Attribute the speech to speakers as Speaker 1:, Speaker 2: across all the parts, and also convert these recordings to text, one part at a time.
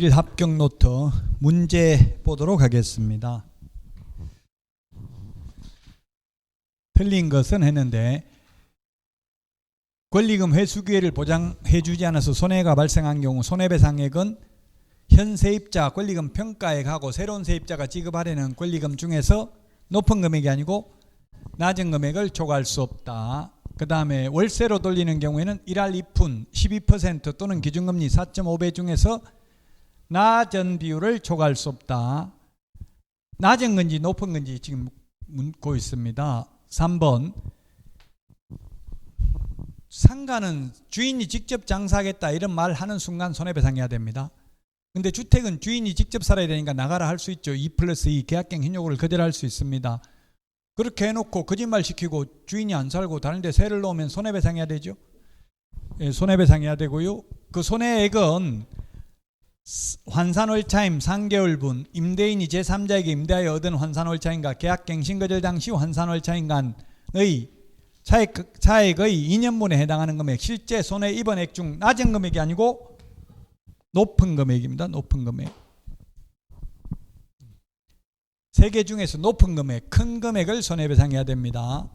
Speaker 1: 1 합격 노트 문제 보도록 하겠습니다. 틀린 것은 했는데 권리금 회수 기회를 보장해 주지 않아서 손해가 발생한 경우 손해배상액은 현 세입자 권리금 평가액하고 새로운 세입자가 지급하려는 권리금 중에서 높은 금액이 아니고 낮은 금액을 초과할 수 없다. 그 다음에 월세로 돌리는 경우에는 1할 2푼 12% 또는 기준금리 4.5배 중에서 낮은 비율을 초과할 수 없다. 낮은 건지 높은 건지 지금 묻고 있습니다. 3번 상가는 주인이 직접 장사하겠다 이런 말 하는 순간 손해배상해야 됩니다. 근데 주택은 주인이 직접 살아야 되니까 나가라 할 수 있죠. 2+2 계약갱 신고를 거절할 수 있습니다. 그렇게 해놓고 거짓말 시키고 주인이 안 살고 다른 데 세를 놓으면 손해배상해야 되죠. 예, 손해배상해야 되고요. 그 손해액은 환산월차임 3개월분 임대인이 제3자에게 임대하여 얻은 환산월차임과 계약갱신 거절 당시 환산월차임 간의 차액의 2년분에 해당하는 금액, 실제 손해 입은 액 중 낮은 금액이 아니고 높은 금액입니다. 높은 금액. 세 개 중에서 높은 금액, 큰 금액을 손해배상해야 됩니다.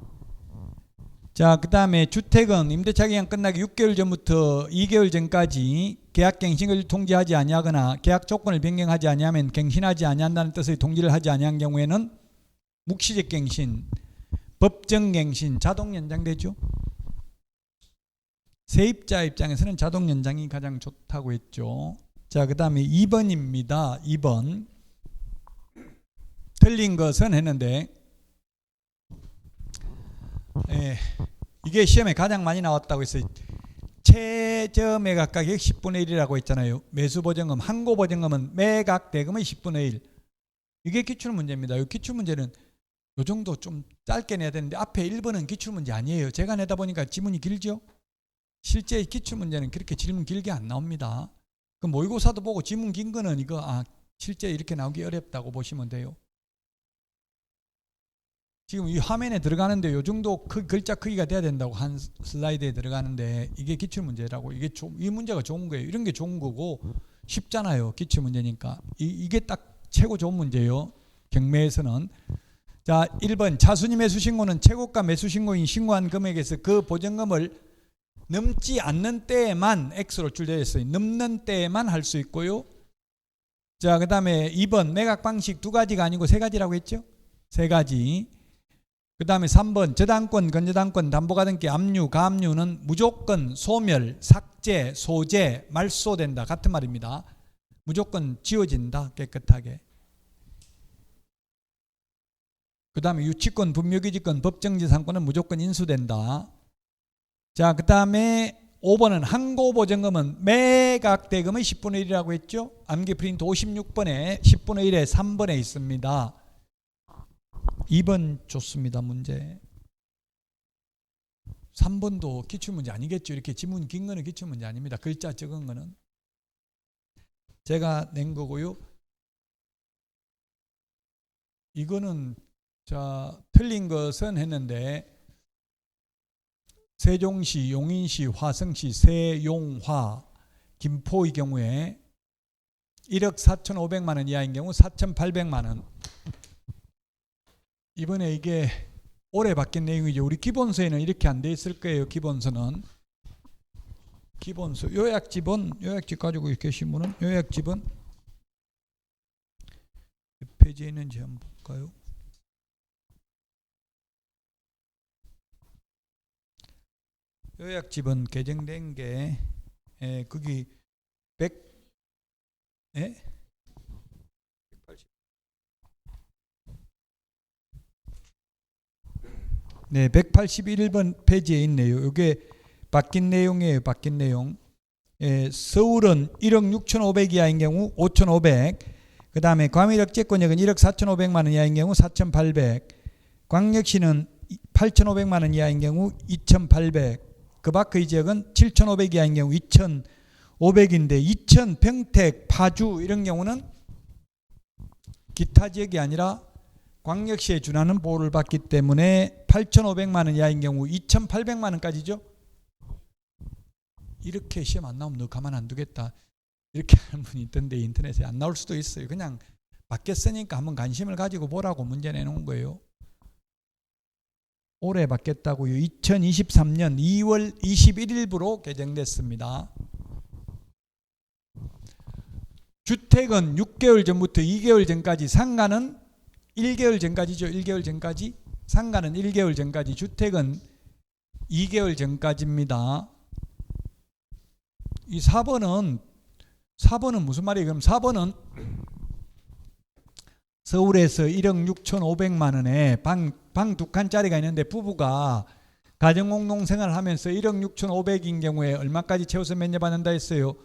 Speaker 1: 자, 그 다음에 주택은 임대차 기간 끝나기 6개월 전부터 2개월 전까지 계약갱신을 통지하지 아니하거나 계약 조건을 변경하지 아니하면 갱신하지 아니한다는 뜻의 통지를 하지 아니한 경우에는 묵시적 갱신, 법정 갱신, 자동 연장되죠. 세입자 입장에서는 자동 연장이 가장 좋다고 했죠. 자, 그 다음에 2번입니다. 2번. 틀린 것은 했는데 이게 시험에 가장 많이 나왔다고 했어요. 최저 매각가격 10분의 1이라고 했잖아요. 매수보증금, 항고보증금은 매각대금의 10분의 1. 이게 기출문제입니다. 이 기출문제는 이 정도 좀 짧게 내야 되는데 앞에 1번은 기출문제 아니에요. 제가 내다 보니까 지문이 길죠. 실제 기출문제는 그렇게 질문 길게 안 나옵니다. 그 모의고사도 보고 지문 긴 거는 이거 실제 이렇게 나오기 어렵다고 보시면 돼요. 지금 이 화면에 들어가는데 이 정도 글자 크기가 돼야 된다고 한 슬라이드에 들어가는데 이게 기출문제라고. 이 문제가 좋은 거예요. 이런 게 좋은 거고 쉽잖아요. 기출문제니까. 이게 딱 최고 좋은 문제예요. 경매에서는. 자, 1번 차순위 매수신고는 최고가 매수신고인 신고한 금액에서 그 보증금을 넘지 않는 때에만 X로 줄되어 있어요. 넘는 때에만 할 수 있고요. 자, 그 다음에 2번 매각 방식 2가지가 아니고 3가지라고 했죠. 3가지. 그 다음에 3번 저당권, 건저당권, 담보가등기, 압류, 가압류는 무조건 소멸, 삭제, 소재, 말소된다. 같은 말입니다. 무조건 지워진다. 깨끗하게. 그 다음에 유치권, 분묘기지권, 법정지상권은 무조건 인수된다. 자, 그 다음에 5번은 항고보증금은 매각대금의 10분의 1이라고 했죠. 암기 프린트 56번에 10분의 1에 3번에 있습니다. 2번 좋습니다. 문제. 3번도 기출문제 아니겠죠. 이렇게 지문 긴 거는 기출문제 아닙니다. 글자 적은 거는 제가 낸 거고요. 이거는 자, 틀린 것은 했는데 세종시, 용인시, 화성시, 세용화, 김포의 경우에 1억 4,500만 원 이하인 경우 4,800만 원. 이번에 이게 올해 바뀐 내용이죠. 우리 기본서에는 이렇게 안 돼 있을 거예요. 기본서는. 기본서. 요약집 가지고 계신 분은 요약집은 몇 페이지에 있는지 한번 볼까요? 요약집은 개정된 게 거기 181번 페이지에 있네요. 이게 바뀐 내용이에요. 바뀐 내용. 서울은 1억 6,500 이하인 경우 5,500. 그 다음에 과밀억제권역은 1억 4,500만 원 이하인 경우 4,800. 광역시는 8,500만 원 이하인 경우 2,800. 그 밖의 지역은 7,500 이하인 경우 2,500인데 이천, 평택, 파주 이런 경우는 기타 지역이 아니라 광역시에 준하는 보호를 받기 때문에 8,500만 원 이하인 경우 2,800만 원까지죠. 이렇게 시험 안 나오면 너 가만 안 두겠다. 이렇게 하는 분이 있던데 인터넷에 안 나올 수도 있어요. 그냥 바뀌었으니까 한번 관심을 가지고 보라고 문제 내놓은 거예요. 올해 바뀌었다고요. 2023년 2월 21일부로 개정됐습니다. 주택은 6개월 전부터 2개월 전까지, 상가는 1개월 전까지죠. 1개월 전까지. 상가는 1개월 전까지, 주택은 2개월 전까지입니다. 이 4번은 무슨 말이에요? 그럼 4번은 서울에서 1억 6,500만 원에 방 2칸짜리가 있는데 부부가 가정공동생활을 하면서 1억 6,500인 경우에 얼마까지 채워서 면제받는다 했어요?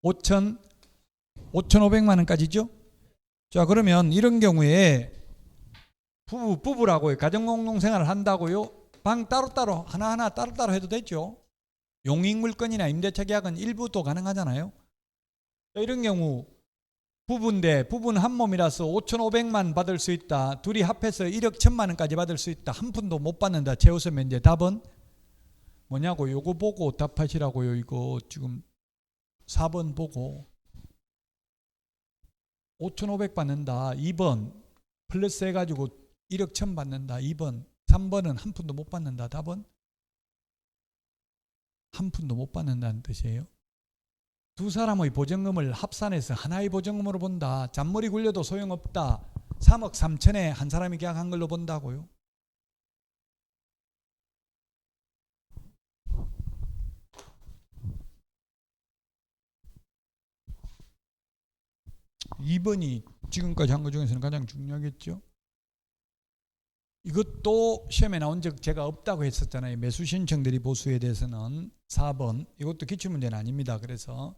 Speaker 1: 5,500만 원까지죠? 자, 그러면 이런 경우에 부부라고요. 가정공동생활을 한다고요. 방 따로따로 하나하나 따로따로 해도 되죠. 용익물건이나 임대차 계약은 일부도 가능하잖아요. 자, 이런 경우 부부는 한 몸이라서 5,500만 받을 수 있다. 둘이 합해서 1억 1,000만 원까지 받을 수 있다. 한 푼도 못 받는다. 최우수 면제. 답은 뭐냐고. 요거 보고 답하시라고요. 이거 지금 4번 보고 5,500 받는다. 2번 플러스 해가지고 1억 1,000 받는다. 2번. 3번은 한 푼도 못 받는다. 답은 한 푼도 못 받는다는 뜻이에요. 두 사람의 보증금을 합산해서 하나의 보증금으로 본다. 잔머리 굴려도 소용없다. 3억 3천에 한 사람이 계약한 걸로 본다고요. (2번이) 지금까지 한 것 중에서는 가장 중요하겠죠. 이것도 시험에 나온 적 제가 없다고 했었잖아요. 매수 신청들이 보수에 대해서는. 4번 이것도 기출문제는 아닙니다. 그래서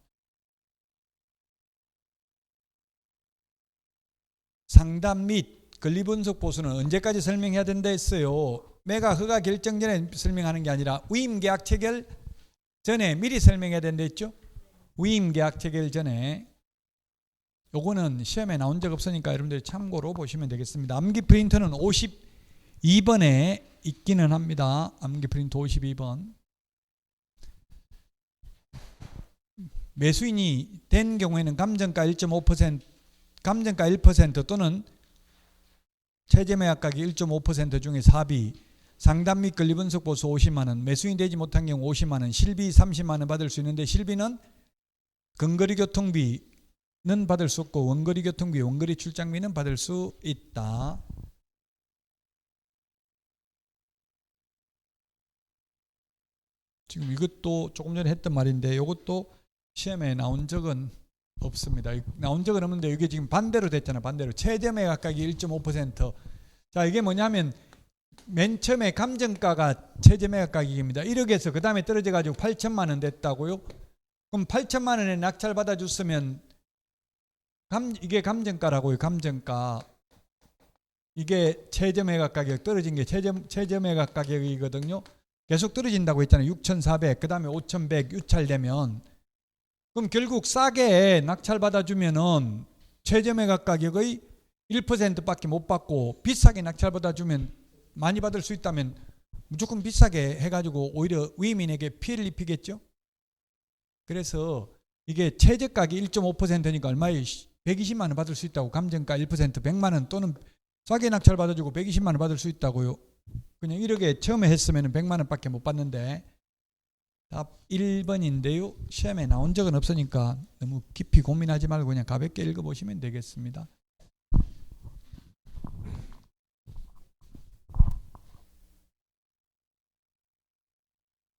Speaker 1: 상담 및 권리분석 보수는 언제까지 설명해야 된다 했어요? 매가 허가 결정 전에 설명하는 게 아니라 위임계약 체결 전에 미리 설명해야 된다 했죠? 위임계약 체결 전에. 요거는 시험에 나온 적 없으니까 여러분들 참고로 보시면 되겠습니다. 암기 프린터는 52번에 있기는 합니다. 암기 프린터 52번. 매수인이 된 경우에는 감정가 1.5%, 감정가 1% 또는 최저매각 가격 1.5% 중에 4비, 상담 및 권리분석 보수 50만 원, 매수인 되지 못한 경우 50만 원, 실비 30만 원 받을 수 있는데 실비는 근거리 교통비는 받을 수 없고 원거리 교통비, 원거리 출장비는 받을 수 있다. 지금 이것도 조금 전에 했던 말인데 이것도 시험에 나온 적은 없습니다. 나온 적은 없는데 이게 지금 반대로 됐잖아. 반대로 최저매각 가격이 1.5%. 자, 이게 뭐냐면 맨 처음에 감정가가 최저매각 가격입니다. 1억에서 그 다음에 떨어져 가지고 8천만 원 됐다고요. 그럼 8천만 원에 낙찰 받아줬으면 이게 감정가라고요. 감정가. 이게 최저매각 가격 떨어진 게 최저매각 가격이거든요. 계속 떨어진다고 했잖아요. 6,400, 그 다음에 5,100 유찰되면, 그럼 결국 싸게 낙찰 받아주면은 최저매각 가격의 1%밖에 못 받고 비싸게 낙찰 받아주면 많이 받을 수 있다면 무조건 비싸게 해가지고 오히려 위임인에게 피해를 입히겠죠. 그래서 이게 최저가격이 1.5%니까 얼마에 120만 원 받을 수 있다고. 감정가 1% 100만 원 또는 싸게 낙찰 받아주고 120만 원 받을 수 있다고요. 그냥 1억에 처음에 했으면 100만 원밖에 못 받는데. 답 1번인데요. 시험에 나온 적은 없으니까 너무 깊이 고민하지 말고 그냥 가볍게 읽어보시면 되겠습니다.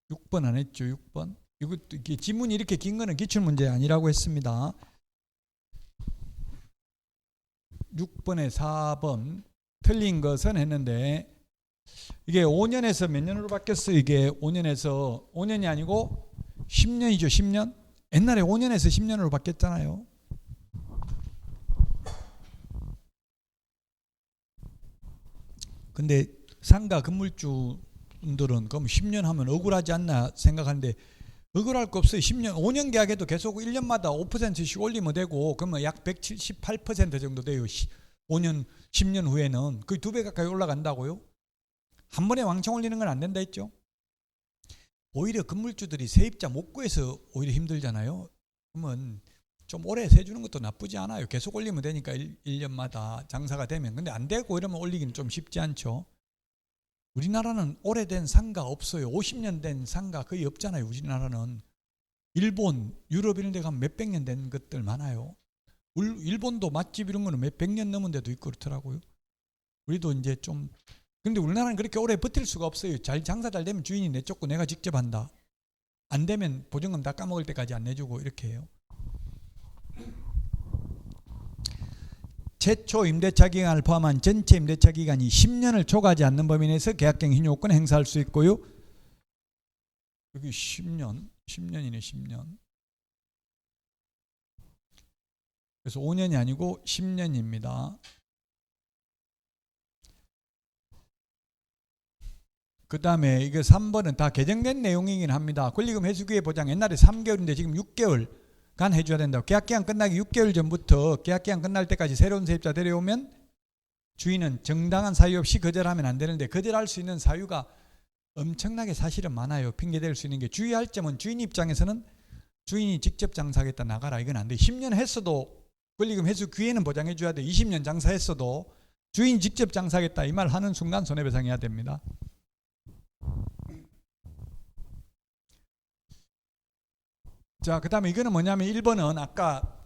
Speaker 1: 6번 안 했죠. 6번. 이것도 지문이 이렇게 긴 거는 기출문제 아니라고 했습니다. 6번에 4번 틀린 것은 했는데 이게 5년에서 몇 년으로 바뀌었어요? 이게 5년이 아니고 10년이죠. 10년. 옛날에 5년에서 10년으로 바뀌었잖아요. 근데 상가 건물주분들은 그럼 10년 하면 억울하지 않나 생각하는데 억울할 거 없어요. 5년 계약해도 계속 1년마다 5%씩 올리면 되고 그러면 약 178% 정도 돼요. 5년, 10년 후에는 거의 2배 가까이 올라간다고요. 한 번에 왕창 올리는 건 안 된다 했죠. 오히려 건물주들이 세입자 못 구해서 오히려 힘들잖아요. 그러면 좀 오래 세주는 것도 나쁘지 않아요. 계속 올리면 되니까 1년마다 장사가 되면. 근데 안 되고 이러면 올리기는 좀 쉽지 않죠. 우리나라는 오래된 상가 없어요. 50년 된 상가 거의 없잖아요. 우리나라는. 일본, 유럽 이런 데 가면 몇백 년 된 것들 많아요. 일본도 맛집 이런 거는 몇백 년 넘은 데도 있고 그렇더라고요. 우리도 이제 좀, 근데 우리나라는 그렇게 오래 버틸 수가 없어요. 장사 잘 되면 주인이 내쫓고 내가 직접 한다. 안 되면 보증금 다 까먹을 때까지 안 내주고 이렇게 해요. 최초 임대차 기간을 포함한 전체 임대차 기간이 10년을 초과하지 않는 범위 내에서 계약갱 신용권 행사할 수 있고요. 여기 10년이네 10년. 그래서 5년이 아니고 10년입니다. 그 다음에 이거 3번은 다 개정된 내용이긴 합니다. 권리금 회수기회 보장 옛날에 3개월인데 지금 6개월간 해줘야 된다고. 계약기간 끝나기 6개월 전부터 계약기간 끝날 때까지 새로운 세입자 데려오면 주인은 정당한 사유 없이 거절하면 안 되는데, 거절할 수 있는 사유가 엄청나게 사실은 많아요. 핑계댈 수 있는 게, 주의할 점은 주인 입장에서는 주인이 직접 장사하겠다 나가라 이건 안 돼. 10년 했어도 권리금 회수 기회는 보장해 줘야 돼. 20년 장사했어도 주인 직접 장사하겠다 이 말 하는 순간 손해배상해야 됩니다. 자, 그 다음에 이거는 뭐냐면 1번은 아까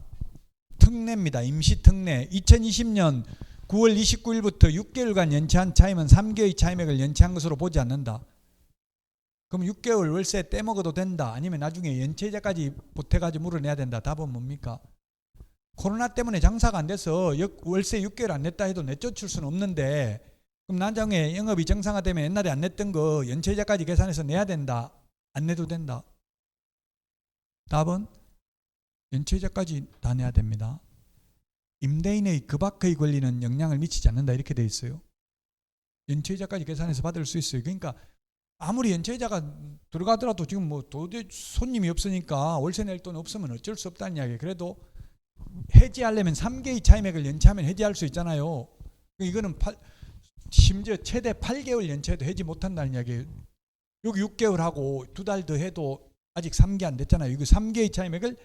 Speaker 1: 특례입니다. 임시특례. 2020년 9월 29일부터 6개월간 연체한 차임은 3개의 차임액을 연체한 것으로 보지 않는다. 그럼 6개월 월세 떼먹어도 된다. 아니면 나중에 연체자까지 보태가지고 물어내야 된다. 답은 뭡니까? 코로나 때문에 장사가 안 돼서 월세 6개월 안 냈다 해도 내쫓을 수는 없는데, 그럼 나중에 영업이 정상화되면 옛날에 안 냈던 거 연체자까지 계산해서 내야 된다. 안 내도 된다. 답은 연체자까지 다 내야 됩니다. 임대인의 그 밖의 권리는 영향을 미치지 않는다 이렇게 돼 있어요. 연체자까지 계산해서 받을 수 있어요. 그러니까 아무리 연체자가 들어가더라도 지금 뭐 도저히 손님이 없으니까 월세 낼 돈 없으면 어쩔 수 없다는 이야기예요. 그래도 해지하려면 3개의 차임액을 연체하면 해지할 수 있잖아요. 이거는 심지어 최대 8개월 연체해도 해지 못한다는 이야기예요. 여기 6개월 하고 2달 더 해도 아직 3개 안 됐잖아요. 이거 3개의 차임액을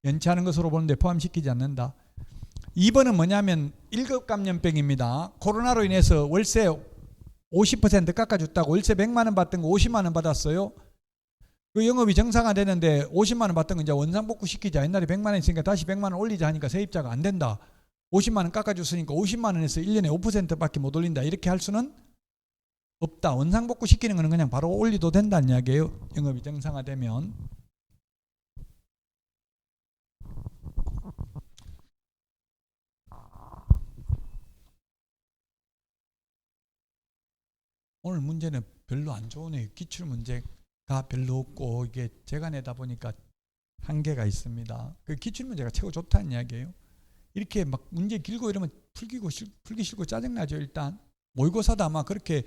Speaker 1: 연체하는 것으로 보는데 포함시키지 않는다. 2번은 뭐냐면 1급 감염병입니다. 코로나로 인해서 월세 50% 깎아줬다고 월세 100만 원 받던 거 50만 원 받았어요. 그 영업이 정상화되는데 50만 원 받던 거 이제 원상복구 시키자. 옛날에 100만 원 있으니까 다시 100만 원 올리자 하니까 세입자가 안 된다. 50만 원 깎아줬으니까 50만 원에서 1년에 5%밖에 못 올린다. 이렇게 할 수는 없다. 원상복구 시키는 거는 그냥 바로 올리도 된다는 이야기예요. 영업이 정상화되면. 오늘 문제는 별로 안 좋으네요. 기출 문제가 별로 없고 이게 제가 내다 보니까 한계가 있습니다. 그 기출 문제가 최고 좋다는 이야기예요. 이렇게 막 문제 길고 이러면 풀기 싫고 짜증나죠. 일단 모의고사도 아마 그렇게,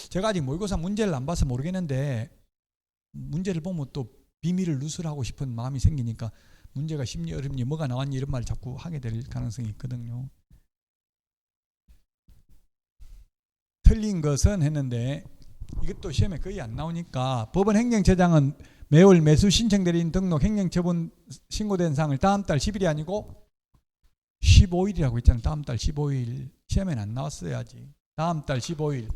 Speaker 1: 제가 아직 모의고사 문제를 안 봐서 모르겠는데 문제를 보면 또 비밀을 누설하고 싶은 마음이 생기니까 문제가 쉽니 어렵니 뭐가 나왔니 이런 말 자꾸 하게 될 가능성이 있거든요. 틀린 것은 했는데 이것도 시험에 거의 안 나오니까, 법원 행정처장은 매월 매수 신청 대리인 등록 행정처분 신고된 사항을 다음 달 10일이 아니고 15일이라고 했잖아요. 다음 달 15일. 시험에는 안 나왔어야지. 다음 달 15일.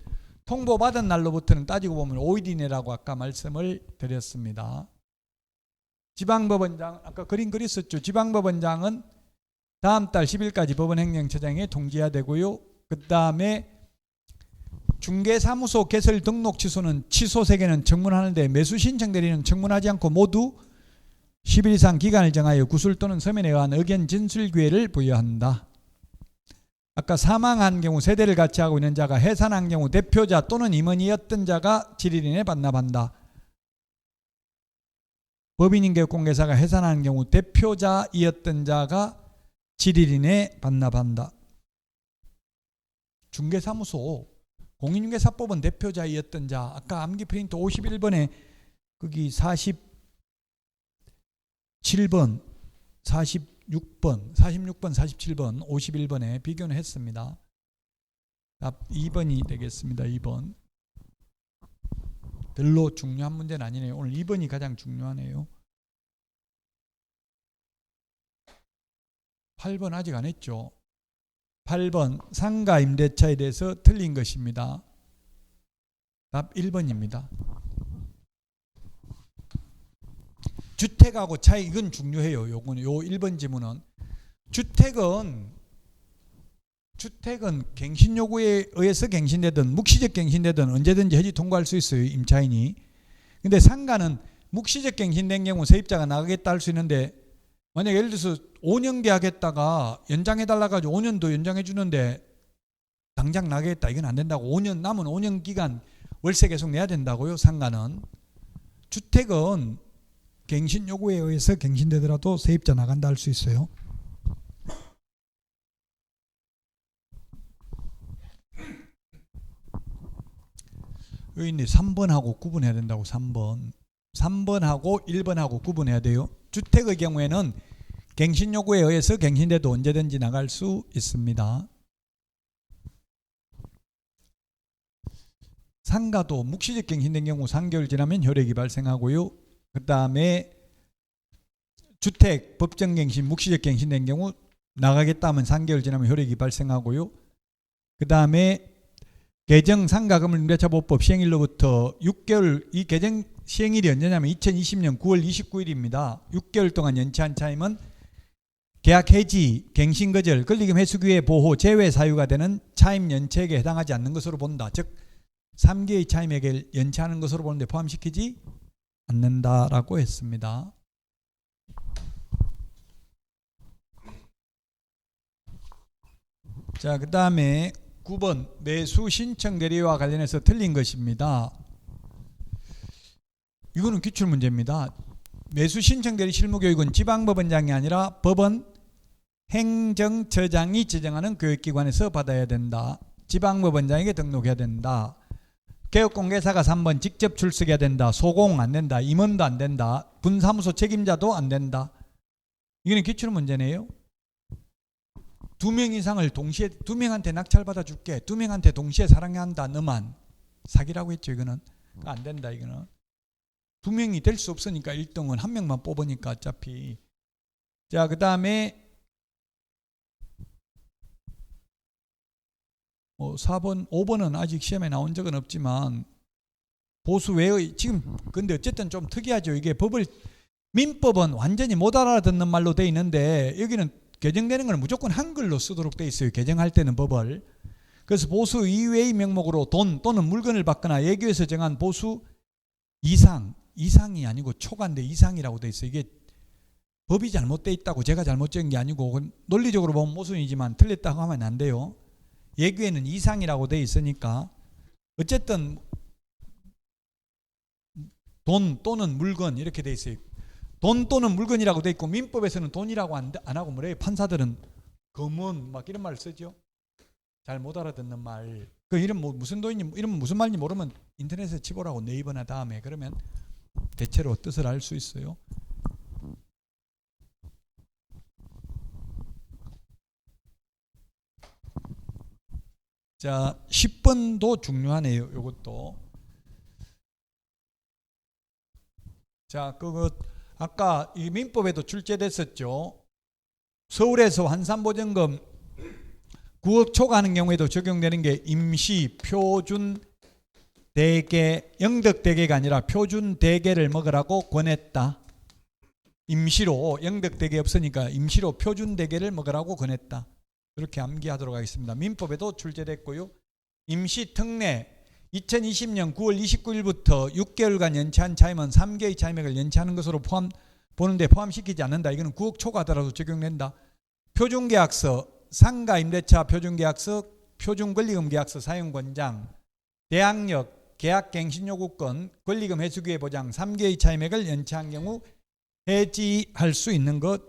Speaker 1: 통보받은 날로부터는 따지고 보면 5일 이내라고 아까 말씀을 드렸습니다. 지방법원장, 아까 그림 그렸었죠. 지방법원장은 다음 달 10일까지 법원 행정처장에 통지해야 되고요. 그 다음에 중개사무소 개설 등록 취소는 취소 세계는 청문하는데 매수 신청 대리는 청문하지 않고 모두 10일 이상 기간을 정하여 구술 또는 서면에 의한 의견 진술 기회를 부여한다. 아까 사망한 경우 세대를 같이 하고 있는 자가 해산한 경우 대표자 또는 임원이었던 자가 7일 이내 반납한다. 법인인계공개사가 해산한 경우 대표자이었던 자가 7일 이내 반납한다. 중개사무소 공인중개사법은 대표자이었던 자, 아까 암기 프린트 51번에 거기 47번, 46번, 47번, 51번에 비교는 했습니다. 답 2번이 되겠습니다. 2번. 별로 중요한 문제는 아니네요. 오늘 2번이 가장 중요하네요. 8번 아직 안 했죠. 8번 상가 임대차에 대해서 틀린 것입니다. 답 1번입니다. 주택하고 차이, 이건 중요해요. 요거는 요 1번 지문은 주택은 갱신 요구에 의해서 갱신되든 묵시적 갱신되든 언제든지 해지 통과할 수 있어요, 임차인이. 근데 상가는 묵시적 갱신된 경우 세입자가 나가겠다 할 수 있는데, 만약 예를 들어서 5년 계약했다가 연장해달라 가지고 5년 더 연장해 주는데 당장 나가겠다, 이건 안 된다고. 5년 남은 5년 기간 월세 계속 내야 된다고요, 상가는. 주택은 갱신 요구에 의해서 갱신되더라도 세입자 나간다 할 수 있어요. 의인이 3번하고 구분해야 된다고. 3번하고 1번하고 구분해야 돼요. 주택의 경우에는 갱신 요구에 의해서 갱신돼도 언제든지 나갈 수 있습니다. 상가도 묵시적 갱신된 경우 3개월 지나면 효력이 발생하고요. 그 다음에 주택 법정갱신 묵시적 갱신된 경우 나가겠다 하면 3개월 지나면 효력이 발생하고요. 그 다음에 개정 상가건물임대차보호법 시행일로부터 6개월, 이 개정 시행일이 언제냐면 2020년 9월 29일입니다. 6개월 동안 연체한 차임은 계약 해지, 갱신 거절, 권리금 회수기회 보호, 제외 사유가 되는 차임 연체액에 해당하지 않는 것으로 본다. 즉 3개의 차임액을 연체하는 것으로 보는데 포함시키지 않는다라고 했습니다. 자, 그 다음에 9번 매수 신청 대리와 관련해서 틀린 것입니다. 이거는 기출문제입니다. 매수 신청 대리 실무교육은 지방법원장이 아니라 법원 행정처장이 지정하는 교육기관에서 받아야 된다. 지방법원장에게 등록해야 된다. 개업공개사가 3번 직접 출석해야 된다. 소공 안 된다. 임원도 안 된다. 분사무소 책임자도 안 된다. 이거는 기출문제네요. 2명 이상을 동시에, 2명한테 낙찰받아 줄게, 2명한테 동시에 사랑해야 한다, 너만. 사기라고 했죠. 이거는 안 된다. 이거는 2명이 될 수 없으니까 1등은 1명만 뽑으니까 어차피. 자, 그 다음에 4번 5번은 아직 시험에 나온 적은 없지만 보수 외의, 지금 근데 어쨌든 좀 특이하죠. 이게 법을, 민법은 완전히 못 알아듣는 말로 돼 있는데 여기는 개정되는 건 무조건 한글로 쓰도록 돼 있어요. 개정할 때는 법을. 그래서 보수 이외의 명목으로 돈 또는 물건을 받거나 예규에서 정한 보수 이상이 아니고 초과인데 이상이라고 돼 있어요. 이게 법이 잘못돼 있다고 제가 잘못 적은 게 아니고 논리적으로 보면 모순이지만 틀렸다고 하면 안 돼요. 예규에는 이상이라고 돼 있으니까 어쨌든 돈 또는 물건 이렇게 돼 있어요. 돈 또는 물건이라고 돼 있고 민법에서는 돈이라고 안 하고 뭐래요? 판사들은 금은 막 이런 말을 쓰죠. 잘 못 알아듣는 말. 그 이름 무슨 돈인지, 이름 무슨 말인지 모르면 인터넷에 치보라고, 네이버나 다음에. 그러면 대체로 뜻을 알 수 있어요. 자, 10번도 중요하네요. 이것도. 자, 그거 아까 이 민법에도 출제됐었죠. 서울에서 환산보증금 9억 초과하는 경우에도 적용되는 게 임시 표준 대개, 영덕대개가 아니라 표준 대개를 먹으라고 권했다. 임시로, 영덕대개 없으니까 임시로 표준 대개를 먹으라고 권했다. 이렇게 암기하도록 하겠습니다. 민법에도 출제됐고요. 임시 특례 2020년 9월 29일부터 6개월간 연체한 차임은 3개의 차임액을 연체하는 것으로 보는데 포함시키지 않는다. 이거는 9억 초과하더라도 적용된다. 표준계약서, 상가임대차 표준계약서, 표준권리금계약서 사용권장, 대항력, 계약갱신요구권, 권리금 회수기회 보장 3개의 차임액을 연체한 경우 해지할 수 있는 것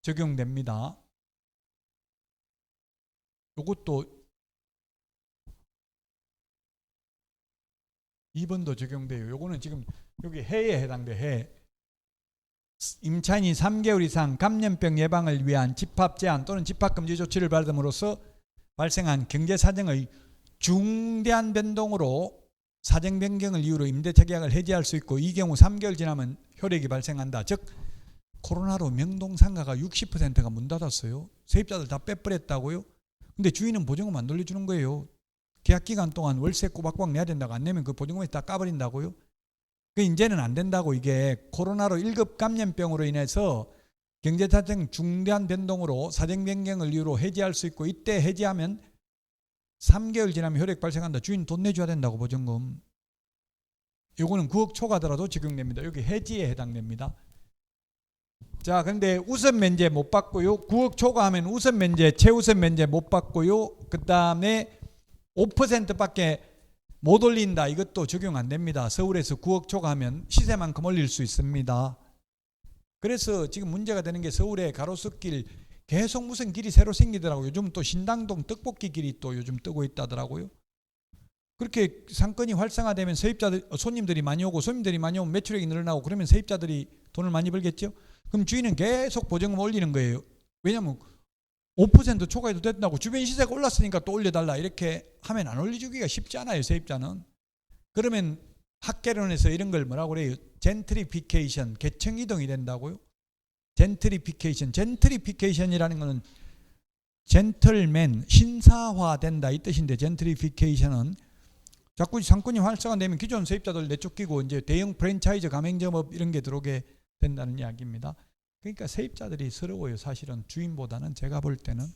Speaker 1: 적용됩니다. 이것도 2번도 적용돼요. 요거는 지금 여기 해에 해당돼. 해. 임차인이 3개월 이상 감염병 예방을 위한 집합 제한 또는 집합 금지 조치를 받음으로써 발생한 경제 사정의 중대한 변동으로 사정 변경을 이유로 임대차 계약을 해지할 수 있고, 이 경우 3개월 지나면 효력이 발생한다. 즉 코로나로 명동 상가가 60%가 문 닫았어요. 세입자들 다 빼버렸다고요. 근데 주인은 보증금 안 돌려주는 거예요. 계약 기간 동안 월세 꼬박꼬박 내야 된다고 안 내면 그 보증금에 다 까버린다고요. 그 이제는 안 된다고. 이게 코로나로 1급 감염병으로 인해서 경제사정 중대한 변동으로 사정 변경을 이유로 해지할 수 있고, 이때 해지하면 3개월 지나면 효력 발생한다. 주인 돈 내줘야 된다고 보증금. 요거는 9억 초과하더라도 적용됩니다. 여기 해지에 해당됩니다. 자, 근데 우선 면제 못 받고요. 9억 초과하면 우선 면제, 최우선 면제 못 받고요. 그 다음에 5%밖에 못 올린다. 이것도 적용 안 됩니다. 서울에서 9억 초과하면 시세만큼 올릴 수 있습니다. 그래서 지금 문제가 되는 게 서울에 가로수길 계속 무슨 길이 새로 생기더라고요. 요즘 또 신당동 떡볶이 길이 또 요즘 뜨고 있다더라고요. 그렇게 상권이 활성화되면 세입자들, 손님들이 많이 오고, 손님들이 많이 오면 매출액이 늘어나고, 그러면 세입자들이 돈을 많이 벌겠죠. 그럼 주인은 계속 보증금 올리는 거예요. 왜냐하면 5% 초과해도 된다고, 주변 시세가 올랐으니까 또 올려달라 이렇게 하면 안 올려주기가 쉽지 않아요. 세입자는. 그러면 학계론에서 이런 걸 뭐라고 그래요? 젠트리피케이션, 계층 이동이 된다고요. 젠트리피케이션이라는 거는 젠틀맨, 신사화된다 이 뜻인데, 젠트리피케이션은 자꾸 상권이 활성화되면 기존 세입자들 내쫓기고 이제 대형 프랜차이즈 가맹점업 이런 게 들어오게 된다는 이야기입니다. 그러니까 세입자들이 서러워요. 사실은 주인보다는. 제가 볼 때는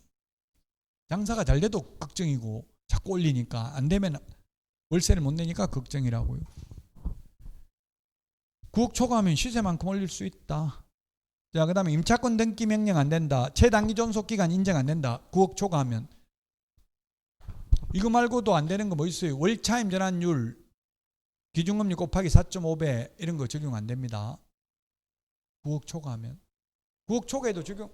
Speaker 1: 장사가 잘 돼도 걱정이고, 자꾸 올리니까, 안 되면 월세를 못 내니까 걱정이라고요. 9억 초과하면 시세만큼 올릴 수 있다. 자, 그 다음에 임차권 등기 명령 안 된다. 최단기 존속기간 인정 안 된다. 9억 초과하면. 이거 말고도 안 되는 거 뭐 있어요? 월차임 전환율 기준금리 곱하기 4.5배 이런 거 적용 안 됩니다. 9억 초과하면. 9억 초과에도 적용.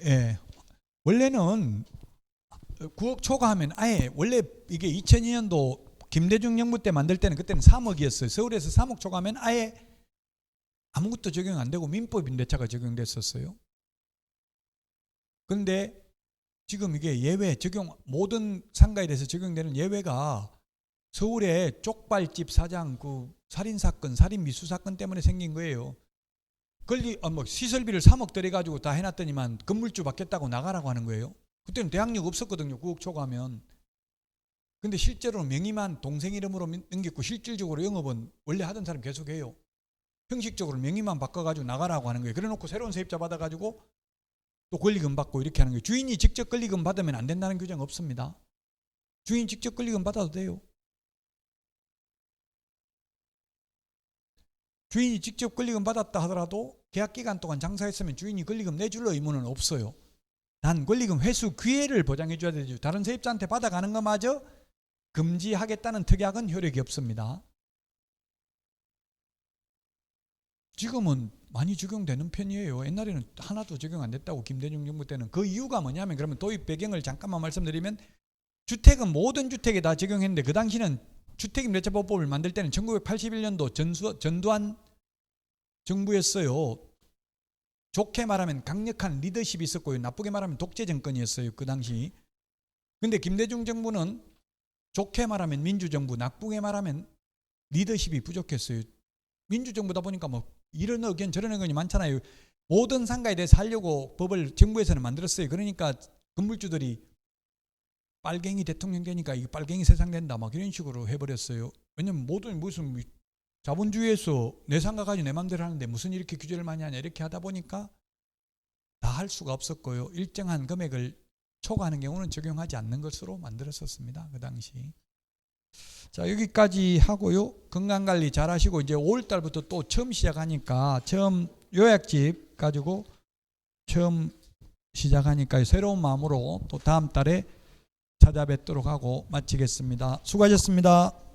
Speaker 1: 예. 원래는 9억 초과하면 아예, 원래 이게 2002년도 김대중 정부 때 만들 때는 그때는 3억이었어요. 서울에서 3억 초과하면 아예 아무것도 적용 안 되고 민법 임대차가 적용됐었어요. 그런데 지금 이게 예외 적용, 모든 상가에 대해서 적용되는 예외가 서울의 쪽발집 사장 그 살인사건, 살인미수사건 때문에 생긴 거예요. 시설비를 3억 들여가지고 다 해놨더니만 건물주 받겠다고 나가라고 하는 거예요. 그때는 대항력 없었거든요. 9억 초과하면. 근데 실제로 명의만 동생 이름으로 넘겼고, 실질적으로 영업은 원래 하던 사람 계속해요. 형식적으로 명의만 바꿔가지고 나가라고 하는 거예요. 그래놓고 새로운 세입자 받아가지고 또 권리금 받고 이렇게 하는 거예요. 주인이 직접 권리금 받으면 안 된다는 규정 없습니다. 주인 직접 권리금 받아도 돼요. 주인이 직접 권리금 받았다 하더라도 계약 기간 동안 장사했으면 주인이 권리금 내줄 의무는 없어요. 단 권리금 회수 기회를 보장해 줘야 되죠. 다른 세입자한테 받아가는 것마저 금지하겠다는 특약은 효력이 없습니다. 지금은 많이 적용되는 편이에요. 옛날에는 하나도 적용 안 됐다고, 김대중 정부 때는. 그 이유가 뭐냐면, 그러면 도입 배경을 잠깐만 말씀드리면, 주택은 모든 주택에 다 적용했는데, 그 당시는 주택임대차법을 만들 때는 1981년도 전두환 정부였어요. 좋게 말하면 강력한 리더십이 있었고요. 나쁘게 말하면 독재 정권이었어요. 그 당시. 근데 김대중 정부는 좋게 말하면 민주정부, 나쁘게 말하면 리더십이 부족했어요. 민주정부다 보니까 뭐 이런 의견 저런 의견이 많잖아요. 모든 상가에 대해서 하려고 법을 정부에서는 만들었어요. 그러니까 건물주들이 빨갱이 대통령 되니까 이 빨갱이 세상 된다 막 이런 식으로 해버렸어요. 왜냐면 무슨 자본주의에서 내 상가 가지고 내 마음대로 하는데 무슨 이렇게 규제를 많이 하냐 이렇게 하다 보니까 다 할 수가 없었고요. 일정한 금액을 초과하는 경우는 적용하지 않는 것으로 만들었었습니다. 그 당시. 자, 여기까지 하고요. 건강관리 잘 하시고, 이제 5월달부터 또 처음 시작하니까, 처음 요약집 가지고 처음 시작하니까 새로운 마음으로 또 다음 달에 찾아뵙도록 하고 마치겠습니다. 수고하셨습니다.